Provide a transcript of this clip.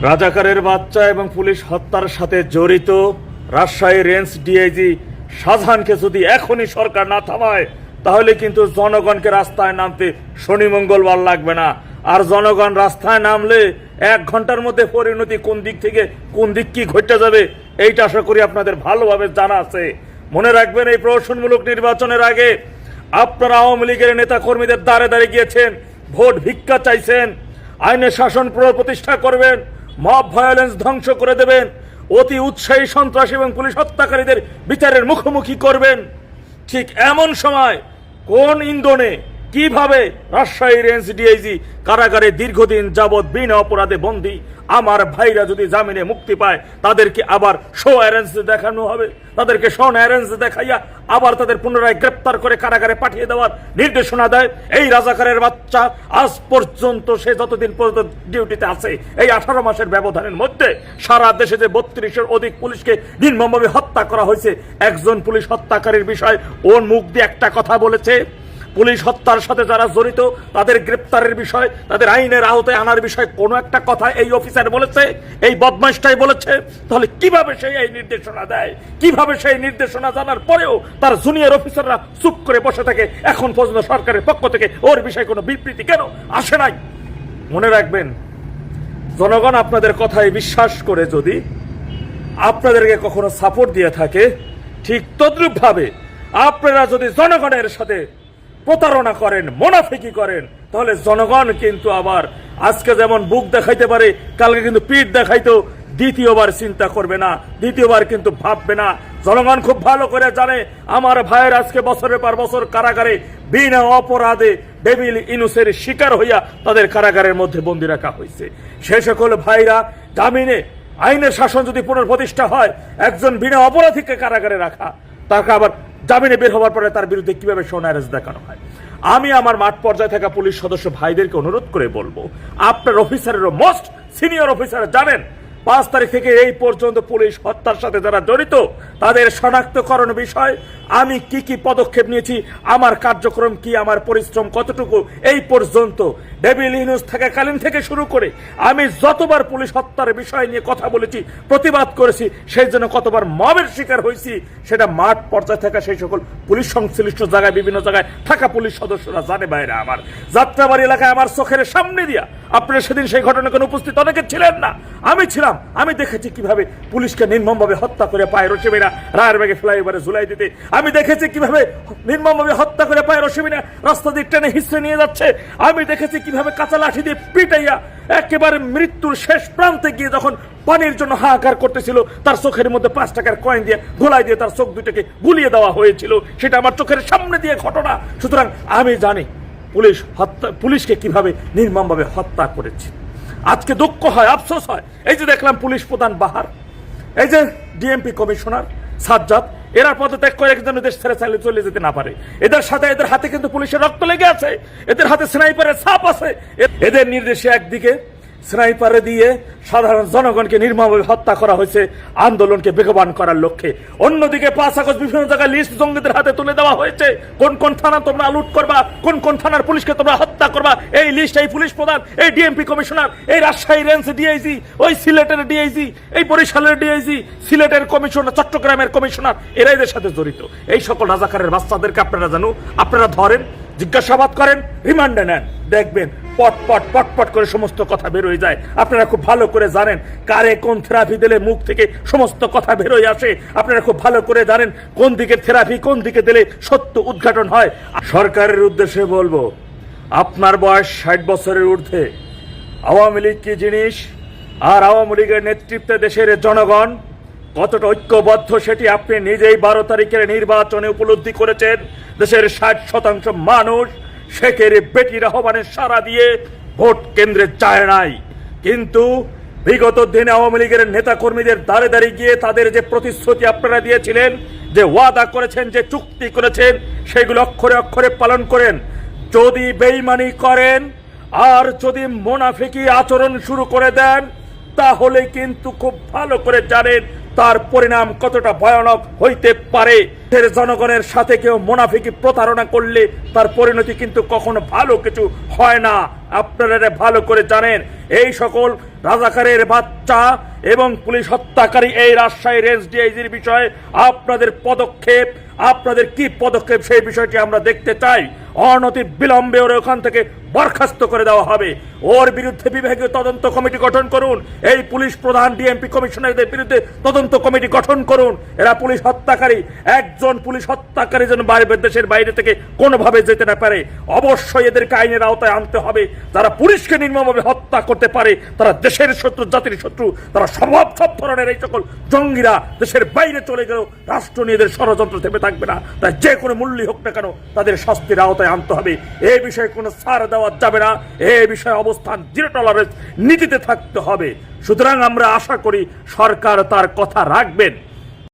রাজাকারের বাচ্চা এবং পুলিশ হত্যার সাথে জড়িত রাজশাহী রেঞ্জ ডিআইজি শাহজাহানকে যদি এখনই সরকার না থামায় তাহলে কিন্তু জনগণকে রাস্তায় নামতে শনি মঙ্গলবার লাগবে না। আর জনগণ রাস্তায় নামলে 1 ঘন্টার মধ্যে পরিণতি কোন দিক থেকে কোন দিক কি ঘটে যাবে এইটা আশা করি আপনাদের ভালোভাবে জানা আছে। মনে রাখবেন, এই প্রহসনমূলক নির্বাচনের আগে আপনারা আওয়ামী লীগের নেতা কর্মীদের দ্বারে দ্বারে গিয়েছেন, ভোট ভিক্ষা চাইছেন, আইনের শাসন প্রতিষ্ঠা করবেন, মব ভায়োলেন্স ধ্বংস করে দেবেন, অতি উৎসাহী সন্ত্রাসী এবং পুলিশ হত্যাকারীদের বিচারের মুখোমুখি করবেন। ঠিক এমন সময় কোন ইন্ধনে কিভাবে রাজশাহী রেঞ্জ ডিআইজি কারাগারে দীর্ঘদিন যাবৎ বিনা অপরাধে বন্দী আমার ভাইরা যদি জামিনে মুক্তি পায় তাদেরকে আবার শো অ্যারেঞ্জ দেখানো হবে, তাদেরকে শো অ্যারেঞ্জ দেখাইয়া আবার তাদের পুনরায় গ্রেপ্তার করে কারাগারে পাঠিয়ে দেওয়ার নির্দেশনা দেয়। এই রাজাকারের বাচ্চা আজ পর্যন্ত সে যতদিন পর্যন্ত ডিউটিতে আছে এই 18 মাসের ব্যবধানের মধ্যে সারা দেশে যে 32-এর অধিক পুলিশকে নির্মমভাবে হত্যা করা হয়েছে, একজন পুলিশ হত্যাকারীর বিষয় ওর মুখ দিয়ে একটা কথা বলেছে, পুলিশ হত্যার সাথে যারা জড়িত তাদের গ্রেপ্তারের বিষয়, তাদের আইনের আওতায় আনার বিষয় কোনো একটা কথা এই অফিসার বলেছে, এই বদমাইশটাই বলেছে। তাহলে কিভাবে সেই এই নির্দেশনা দেয়? কিভাবে সেই নির্দেশনা জানার পরেও তার জুনিয়র অফিসাররা চুপ করে বসে থাকে? এখন পর্যন্ত সরকারের পক্ষ থেকে ওর বিষয়ে কোনো বিবৃতি কেন আসে নাই? মনে রাখবেন, জনগণ আপনাদের কথায় বিশ্বাস করে যদি আপনাদেরকে কখনো সাপোর্ট দিয়ে থাকে, ঠিক তদ্রূপভাবে আপনারা যদি জনগণের সাথে প্রতারণা করেন, মুনাফিকি করেন, তাহলে জনগণ কিন্তু আবার আজকে যেমন বুক দেখাইতে পারে কালকে কিন্তু পিঠ দেখাইতো দ্বিতীয়বার চিন্তা করবে না, দ্বিতীয়বার কিন্তু ভাববে না। জনগণ খুব ভালো করে জানে আমার ভাইয়ের আজকে বছরের পর বছর কারাগারে বিনা অপরাধে ডেভিল ইনুসের শিকার হইয়া তাদের কারাগারের মধ্যে বন্দী রাখা হয়েছে। সে সকল ভাইরা জামিনে আইনের শাসন যদি পুনঃপ্রতিষ্ঠা হয়, একজন বিনা অপরাধীকে কারাগারে রাখা, তাকে আবার জামিনে বের হওয়ার পরে তার বিরুদ্ধে কিভাবে শো অ্যারেঞ্জ দেখানো হয়। আমি আমার মাঠ পর্যায়ে থাকা পুলিশ সদস্য ভাইদেরকে অনুরোধ করে বলবো, আপনার অফিসারেরও মোস্ট সিনিয়র অফিসার জানেন 5 তারিখ থেকে এই পর্যন্ত পুলিশ হত্যার সাথে যারা জড়িত তাদের শনাক্তকরণ বিষয় আমি কি কি পদক্ষেপ নিয়েছি, আমার কার্যক্রম কি, আমার পরিশ্রম কতটুকু, এই পর্যন্ত ডেভিল ইনুস থাকাকালীন থেকে শুরু করে আমি যতবার পুলিশ হত্যার বিষয় নিয়ে কথা বলেছি, প্রতিবাদ করেছি, সেই জন্য কতবার মবের শিকার হয়েছি সেটা মাঠ পর্যায়ে থাকা সেই সকল পুলিশ সংশ্লিষ্ট জায়গায় বিভিন্ন জায়গায় থাকা পুলিশ সদস্যরা জানে। বাইরে আমার যাত্রাবাড়ি এলাকায় আমার চোখের সামনে দিয়া, আপনারা সেদিন সেই ঘটনায় কোনো উপস্থিত অনেকে ছিলেন না, আমি ছিলাম, আমি দেখেছি কিভাবে পুলিশকে নির্মমভাবে হত্যা করে পায়ে রশিবিনা রায়ের ব্যাগে ফ্লাইওভারে ঝুলাই দিতে, আমি দেখেছি কিভাবে নির্মমভাবে হত্যা করে পায়ে রশিবিনা রাস্তা দিয়ে টেনে হিসড়ে নিয়ে যাচ্ছে, আমি দেখেছি কিভাবে কাঁচা লাঠি দিয়ে পিটাইয়া একেবারে মৃত্যুর শেষ প্রান্তে গিয়ে যখন পানির জন্য হাহাকার করতেছিল তার চোখের মধ্যে 5 টাকার কয়েন দিয়ে গোলায় দিয়ে তার চোখ দুইটাকে গুলিয়ে দেওয়া হয়েছিল, সেটা আমার চোখের সামনে দিয়ে ঘটনা। সুতরাং আমি জানি পুলিশকে কিভাবে নির্মমভাবে হত্যা করেছে। আজকে দুঃখ হয়, আফসোস হয়, এই যে দেখলাম পুলিশ প্রধান বাহার, এই যে ডিএমপি কমিশনার সাজ্জাদ, এরা পদত্যাগ করে একজন দেশ ছেড়ে চাইলে চলে যেতে না পারে। এদের সাথে এদের হাতে কিন্তু পুলিশের রক্ত লেগে আছে, এদের হাতে স্নাইপারের ছাপ আছে। এদের নির্দেশে একদিকে স্নাইপারে দিয়ে সাধারণ জনগণকে নির্মমভাবে হত্যা করা হয়েছে আন্দোলনকে বেগবান করার লক্ষ্যে, অন্যদিকে 5 আগস্ট বিভিন্ন জায়গায় লিস্ট জঙ্গিদের হাতে তুলে দেওয়া হয়েছে, কোন কোন থানা তোমরা লুট করবা, কোন কোন থানার পুলিশকে তোমরা হত্যা করবা, এই লিস্ট এই পুলিশ প্রধান, এই ডিএমপি কমিশনার, এই রাজশাহী রেঞ্জ ডিআইজি, ওই সিলেটের ডিআইজি, এই বরিশালের ডিআইজি, সিলেটের কমিশনার, চট্টগ্রামের কমিশনার, এরা এদের সাথে জড়িত। এই সকল রাজাকারের বাচ্চাদেরকে আপনারা জানো, আপনারা ধরেন, জিজ্ঞাসাবাদ করেন, রিমান্ডে নেন, দেখবেন পট পট পট পট করে সমস্ত কথা বেরোয় যায়। আপনারা খুব ভালো করে জানেন কারে কোন থেরাপি দিলে মুখ থেকে সমস্ত কথা বেরোয় আসে, আপনারা খুব ভালো করে জানেন কোন দিকের থেরাপি কোন দিকে দিলে সত্য উদ্ঘাটন হয়। সরকারের উদ্দেশ্যে বলবো, আপনার বয়স 60 বছরের ঊর্ধ্বে, আওয়ামী লীগ কি জিনিস আর আওয়ামী লীগের নেতৃত্বে দেশের জনগণ কতটা ঐক্যবদ্ধ সেটি আপনি নিজেই 12 তারিখের নির্বাচনে উপলব্ধি করেছেন। দেশের 60% মানুষ শেখের বেটির আহ্বানে সাড়া দিয়ে ভোট কেন্দ্রে যায় নাই, কিন্তু বিগত দিনে আওয়ামী লীগের নেতা কর্মীদের দ্বারে দ্বারে গিয়ে তাদের যে প্রতিশ্রুতি আপনারা দিয়েছিলেন, যে ওয়াদা করেছেন, যে চুক্তি করেছেন, সেগুলো অক্ষরে অক্ষরে পালন করেন। যদি বেইমানি করেন আর যদি মুনাফিকি আচরণ শুরু করে দেন, তাহলে কিন্তু খুব ভালো করে জানেন তার পরিণাম কতটা ভয়ানক হইতে পারে। জনগণের সাথে কেউ মুনাফিকি প্রতারণা করলে তার পরিণতি কিন্তু কখনো ভালো কিছু হয় না, আপনারা ভালো করে জানেন। এই সকল রাজাকারের বাচ্চা এবং পুলিশ হত্যাকারী এই রাজশাহী রেঞ্জ ডিআইজির বিষয়ে আপনাদের পদক্ষেপ, আপনাদের কি পদক্ষেপ সেই বিষয়টি আমরা দেখতে চাই। অনতি বিলম্বে ওর ওখান থেকে বরখাস্ত করে দেওয়া হবে। ওর বিরুদ্ধে বিভাগীয় তদন্ত কমিটি গঠন করুন। এই পুলিশ প্রধান ডিএমপি কমিশনারদের বিরুদ্ধে তদন্ত কমিটি গঠন করুন। এরা পুলিশ হত্যাকারী, একজন পুলিশ হত্যাকারী যেন দেশের বাইরে থেকে কোনোভাবে যেতে না পারে। অবশ্যই এদেরকে আইনের আওতায় আনতে হবে। যারা পুলিশকে নির্মমভাবে হত্যা করতে পারে তারা দেশের শত্রু, জাতির শত্রু। তারা সব ধরনের এই সকল জঙ্গিরা দেশের বাইরে চলে গেলেও রাষ্ট্র নিয়ে এদের ষড়যন্ত্র থেমে থাকবে না। তাই যে কোনো মূল্যই হোক না কেন তাদের শাস্তির আওতায় আনতে হবে। এই বিষয়ে কোনো ছাড় দেওয়া যাবে না। এই বিষয়ে অবস্থান জিরো টলারেন্স নীতিতে থাকতে হবে। সুতরাং আমরা আশা করি সরকার তার কথা রাখবেন।